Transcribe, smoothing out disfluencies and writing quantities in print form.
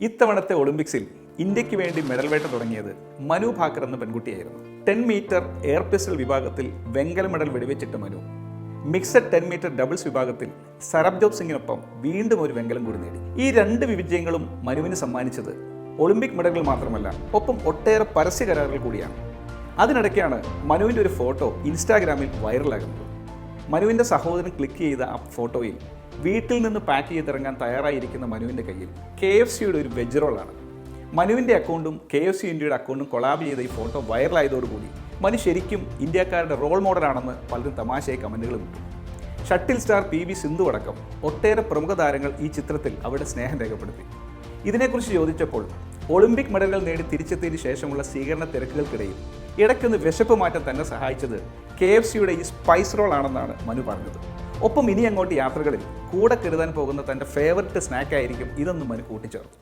ഇത്തവണത്തെ ഒളിമ്പിക്സിൽ ഇന്ത്യക്ക് വേണ്ടി മെഡൽ വേട്ട തുടങ്ങിയത് മനു ഭാക്കർ എന്ന പെൺകുട്ടിയായിരുന്നു. 10 മീറ്റർ എയർ പിസ്റ്റൾ വിഭാഗത്തിൽ വെങ്കല മെഡൽ വെടിവെച്ചിട്ട മനു മിക്സഡ് 10 മീറ്റർ ഡബിൾസ് വിഭാഗത്തിൽ സരബ്ജോത് സിംഗിനൊപ്പം വീണ്ടും ഒരു വെങ്കലം കൂടി നേടി. ഈ രണ്ട് വിജയങ്ങളും മനുവിന് സമ്മാനിച്ചത് ഒളിമ്പിക് മെഡലുകൾ മാത്രമല്ല, ഒപ്പം ഒട്ടേറെ പരസ്യ കരാറുകൾ കൂടിയാണ്. അതിനിടയ്ക്കാണ് മനുവിൻ്റെ ഒരു ഫോട്ടോ ഇൻസ്റ്റാഗ്രാമിൽ വൈറലാകുന്നത്. മനുവിൻ്റെ സഹോദരൻ ക്ലിക്ക് ചെയ്ത ആ ഫോട്ടോയിൽ വീട്ടിൽ നിന്ന് പാക്ക് ചെയ്തിറങ്ങാൻ തയ്യാറായിരിക്കുന്ന മനുവിൻ്റെ കയ്യിൽ KFCയുടെ ഒരു വെജ് റോളാണ്. മനുവിൻ്റെ അക്കൗണ്ടും KFC ഇന്ത്യയുടെ അക്കൗണ്ടും കൊളാബ് ചെയ്ത ഈ ഫോട്ടോ വൈറലായതോടുകൂടി മനു ശരിക്കും ഇന്ത്യക്കാരുടെ റോൾ മോഡലാണെന്ന് പലരും തമാശയായി കമൻറ്റുകളും ഇട്ടു. ഷട്ടിൽ സ്റ്റാർ PV സിന്ധു അടക്കം ഒട്ടേറെ പ്രമുഖ താരങ്ങൾ ഈ ചിത്രത്തിൽ അവരുടെ സ്നേഹം രേഖപ്പെടുത്തി. ഇതിനെക്കുറിച്ച് ചോദിച്ചപ്പോൾ ഒളിമ്പിക് മെഡലുകൾ നേടി തിരിച്ചെത്തിയതിനു ശേഷമുള്ള സ്വീകരണ തിരക്കുകൾക്കിടയിൽ ഇടയ്ക്കൊന്ന് വിശപ്പ് മാറ്റാൻ തന്നെ സഹായിച്ചത് KFCയുടെ ഈ സ്പൈസ് റോൾ ആണെന്നാണ് മനു പറഞ്ഞത്. ഒപ്പം ഇനി അങ്ങോട്ട് യാത്രകളിൽ കൂടെ കരുതാൻ പോകുന്ന തൻ്റെ ഫേവററ്റ് സ്നാക്കായിരിക്കും ഇതെന്ന് മനു കൂട്ടിച്ചേർത്തു.